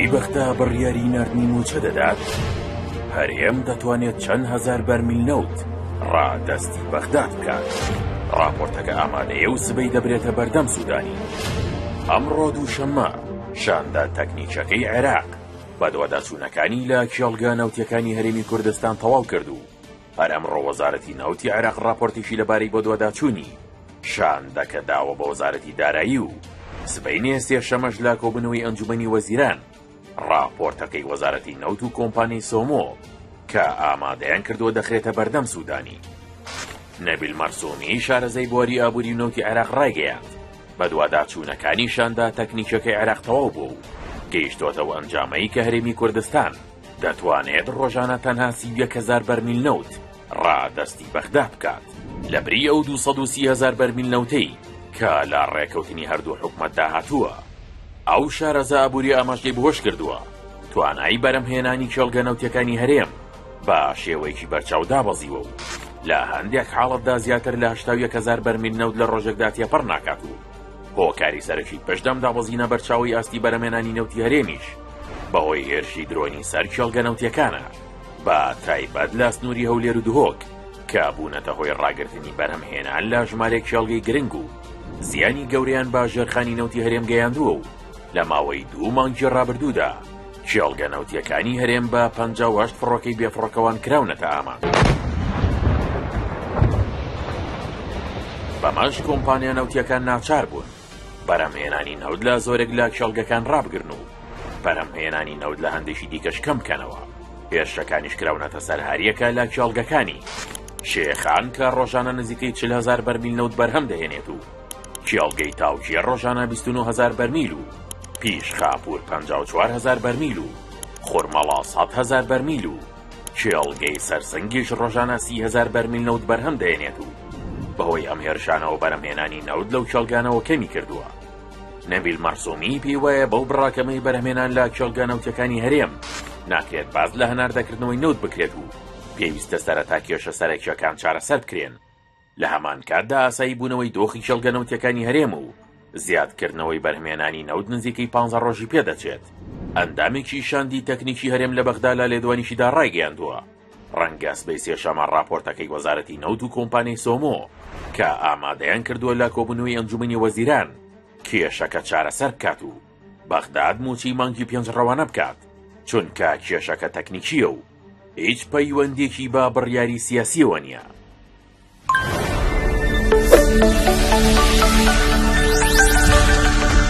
کۆمپانیای بەختە بڕیاری ناردنی موچە دەدات هەرێم دەتوانێت چەند هەزار بەرمیل نەوت ڕادەستی بەغداد بکات. راپۆرتەکە ئامادەیە و سبەی دەبرێتە بەردەم سوودانی. ئەمڕۆ دووشەممە شاندا تەکنیکەکەی عێراق بە دووەداچوونەکانی لە کێڵگە نەوتیەکانی هەرێمی کوردستان تەواو کرد و هەر ئەمڕۆ وەزارەتی نەوتی عێراق راپۆرتێکی لەبارەی بۆ دووەداچوونی شاندەکە داوە بە وەزارەتی دارایی و سبەینێ سێشەمەش لا کۆبوونەوەی ئەنجومەنی وەزیران راپۆرتەکەی وەزارەتی نەوت و کۆمپانیای سۆمۆ کە ئامادەیان کردووە دەخرێتە بەردەم سوودانی. نەبیل مەرسومی شارەزای بواری ئابووری و نەوتی عێراق ڕایگەیاند بە دووەداچوونەکانی شاندا تەکنیکەکەی عێراق تەواو بوو و گەیشتۆتەوە ئەنجامەی کە هەرێمی کوردستان دەتوانێت ڕۆژانە تەنها 100,000 بەرمیل نەوت ڕادەستی بەغداد بکات لە بری ئەو 230,000 بەرمیل نەوتەی کە لە ڕێکەوتنی هەردوو حکومەت داهاتووە. ئەو شارەزا ئابووری ئاماژەی بەهۆش کردووە توانایی بەرەمهێنانی کێڵگە نەوتیەکانی هەرێم بە شێوەیەکی بەرچاو دابەزیوە و لە هەندێک حاڵەتدا زیاتر لە 81,000 بەرمیل نەوت لە ڕۆژێکدا تێپەڕ ناکات و هۆکاری سەرەکی پشدەم دابەزینە بەرچاوی ئاستی بەرەمهێنانی نەوتی هەرێمیش بەهۆی هێرشی درۆنی سەر کێڵگە نەوتیەکانە بە تایبەت لە سنووری هەولێر و دهۆک کە بوونەتە هۆی ڕاگررتنی بەرهەمهێنان لە ژمارەیەک کێڵگەی گرنگ و زیانی گەورەیان بە ژێرخانی نەوتی هەرێم گەیاندووە و لە ماوەی 2 مانگی ڕابردوودا کێڵگە نەوتیەکانی هەرێم بە 58 فڕۆکەی بێفڕۆکەوان کراونەتە ئامان. بەمەش کۆمپانیا نەوتیەکان ناچار بوون بەرەمهێنانی نەوت لە زۆرێک لە کێڵگەکان ڕابگرن و بەرەمهێنانی نەوت لە هەندێکی دیکەش کەم بکەنەوە. هێرشەکانیش کراونەتە سەر هەریەکە لە کێڵگەکانی شێخان کە ڕۆژانە نزیکەی 40,000 بەرمیل نەوت بەرهەم دەهێنێت و کێڵگەی تاوکیە ڕۆژانە 29,000 بەرمیل و پیش خاپور 54,000 بەرمیل و خورمەڵا 100,000 بەرمیل و کێڵگەی سەرسنگیش ڕۆژانە 30,000 بەرمیل نەوت بەرهەم دەهێنێت و بەهۆی ئەم هێرشانەوە بەرهەمهێنانی نەوت لەو کێڵگانەوە کەمی کردووە. نەبیل مەرسومی پێی وایە بەو بڕاکەمەی بەرهەمهێنان لە کێڵگە نەوتیەکانی هەرێم ناکرێت باز لە هەناردەکردنەوەی نەوت بکرێت و پێویستە سەرەتا کێشە سەرەکیەکان چارەسەر بکرێن. لە هەمان کاتدا ئاسایی بوونەوەی دۆخی کێڵگە نەوتیەکانی هەرێم و زیادکردنەوەی بەرهەمهێنانی نەوت نزیکەی 15 ڕۆژی پێدەچێت. ئەندامێکی شاندی تەکنیکی هەرێم لە بەغدا لە لێدوانیشیدا ڕایگەیاندووە ڕەنگە سبەی سێشەمە راپۆرتەکەی وەزارەتی نەوت و کۆمپانیای سۆمۆ کە ئامادەیان کردووە لە کۆبوونەوەی ئەنجومەنی وەزیران کێشەکە چارەسەر بکات و بەغداد موچی مانگی 5 ڕەوانە بکات چونکە کێشەکە تەکنیکیە و هیچ پەیوەندێکی با بڕیاری سیاسیەوە نییە.